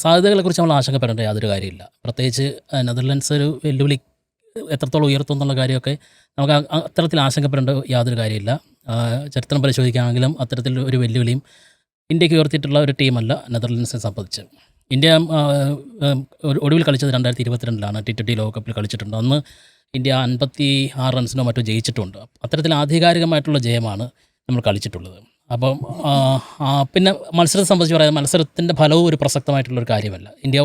സാധ്യതകളെക്കുറിച്ച് നമ്മൾ ആശങ്കപ്പെടേണ്ട യാതൊരു കാര്യമില്ല. പ്രത്യേകിച്ച് നെതർലൻഡ്സ് ഒരു വെല്ലുവിളി എത്രത്തോളം ഉയർത്തും എന്നുള്ള കാര്യമൊക്കെ നമുക്ക് അത്തരത്തിൽ ആശങ്കപ്പെടേണ്ട യാതൊരു കാര്യമില്ല. ചരിത്രം പരിശോധിക്കുകയാണെങ്കിലും അത്തരത്തിൽ ഒരു വെല്ലുവിളിയും ഇന്ത്യക്ക് ഉയർത്തിയിട്ടുള്ള ഒരു ടീമല്ല നെതർലൻഡ്സിനെ സംബന്ധിച്ച്. ഇന്ത്യ ഒടുവിൽ കളിച്ചത് 2022 T20 ലോകകപ്പിൽ കളിച്ചിട്ടുണ്ട്. അന്ന് ഇന്ത്യ 56 റൺസിനോ മറ്റോ ജയിച്ചിട്ടുണ്ട്. അത്തരത്തിൽ ആധികാരികമായിട്ടുള്ള ജയമാണ് നമ്മൾ കളിച്ചിട്ടുള്ളത്. അപ്പം പിന്നെ മത്സരത്തെ സംബന്ധിച്ച് പറയാം, മത്സരത്തിൻ്റെ ഫലവും ഒരു പ്രസക്തമായിട്ടുള്ളൊരു കാര്യമല്ല. ഇന്ത്യ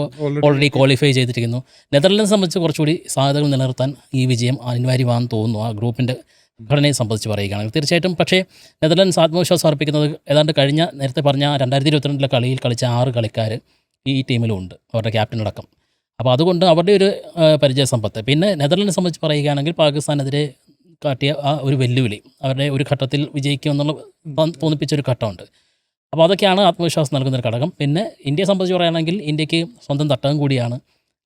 ഓൾറെഡി ക്വാളിഫൈ ചെയ്തിരിക്കുന്നു. നെതർലൻഡ്സ് സംബന്ധിച്ച് കുറച്ചുകൂടി സാധ്യതകൾ നിലനിർത്താൻ ഈ വിജയം അനിവാര്യമാണെന്ന് തോന്നുന്നു. ആ ഗ്രൂപ്പിൻ്റെ ഘടനയെ സംബന്ധിച്ച് പറയുകയാണെങ്കിൽ തീർച്ചയായിട്ടും. പക്ഷേ നെതർലൻഡ്സ് ആത്മവിശ്വാസം അർപ്പിക്കുന്നത് ഏതാണ്ട് കഴിഞ്ഞ നേരത്തെ പറഞ്ഞ 2022 കളിയിൽ കളിച്ച 6 കളിക്കാർ ഈ ടീമിലും ഉണ്ട്, അവരുടെ ക്യാപ്റ്റനടക്കം. അപ്പോൾ അതുകൊണ്ട് അവരുടെ ഒരു പരിചയസമ്പത്ത്. പിന്നെ നെതർലൻഡ്സ് സംബന്ധിച്ച് പറയുകയാണെങ്കിൽ പാകിസ്ഥാനെതിരെ കാട്ടിയ ആ ഒരു വെല്ലുവിളി അവരുടെ ഒരു ഘട്ടത്തിൽ വിജയിക്കുമെന്നുള്ള തോന്നിപ്പിച്ചൊരു ഘട്ടമുണ്ട്. അപ്പോൾ അതൊക്കെയാണ് ആത്മവിശ്വാസം നൽകുന്നൊരു ഘടകം. പിന്നെ ഇന്ത്യയെ സംബന്ധിച്ച് പറയുകയാണെങ്കിൽ ഇന്ത്യക്ക് സ്വന്തം തട്ടകം കൂടിയാണ്.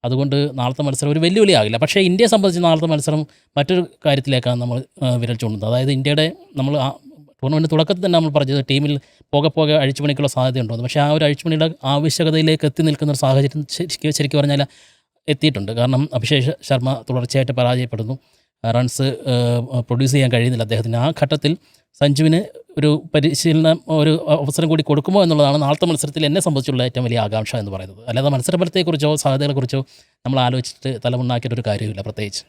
അതുകൊണ്ട് നാളത്തെ മത്സരം ഒരു വെല്ലുവിളിയാകില്ല. പക്ഷേ ഇന്ത്യയെ സംബന്ധിച്ച് നാളത്തെ മത്സരം മറ്റൊരു കാര്യത്തിലേക്കാണ് നമ്മൾ വിരൽ ചൂണ്ടുന്നത്. അതായത് ഇന്ത്യയുടെ നമ്മൾ ടൂർണമെൻറ്റ് തുടക്കത്തിൽ തന്നെ നമ്മൾ പറഞ്ഞത് ടീമിൽ പോകെ അഴിച്ചുപണിക്കുള്ള സാധ്യതയുണ്ടോ. പക്ഷേ ആ ഒരു അഴിച്ചുപണിയുടെ ആവശ്യകതയിലേക്ക് എത്തി നിൽക്കുന്നൊരു സാഹചര്യം ശരിക്കും പറഞ്ഞാൽ എത്തിയിട്ടുണ്ട്. കാരണം അഭിഷേക് ശർമ്മ തുടർച്ചയായിട്ട് പരാജയപ്പെടുന്നു, റൺസ് പ്രൊഡ്യൂസ് ചെയ്യാൻ കഴിയുന്നില്ല അദ്ദേഹത്തിന്. ആ ഘട്ടത്തിൽ സഞ്ജുവിന് ഒരു പരിശീലനം ഒരു അവസരം കൂടി കൊടുക്കുമോ എന്നുള്ളതാണ് നാളത്തെ മത്സരത്തിൽ എന്നെ സംബന്ധിച്ചുള്ള ഏറ്റവും വലിയ ആകാംക്ഷ എന്ന് പറയുന്നത്. അല്ലാതെ മത്സരഫലത്തെക്കുറിച്ചോ സാധ്യതകളെക്കുറിച്ചോ നമ്മൾ ആലോചിച്ചിട്ട് തലമുണ്ടാക്കിയിട്ടൊരു കാര്യമില്ല പ്രത്യേകിച്ച്.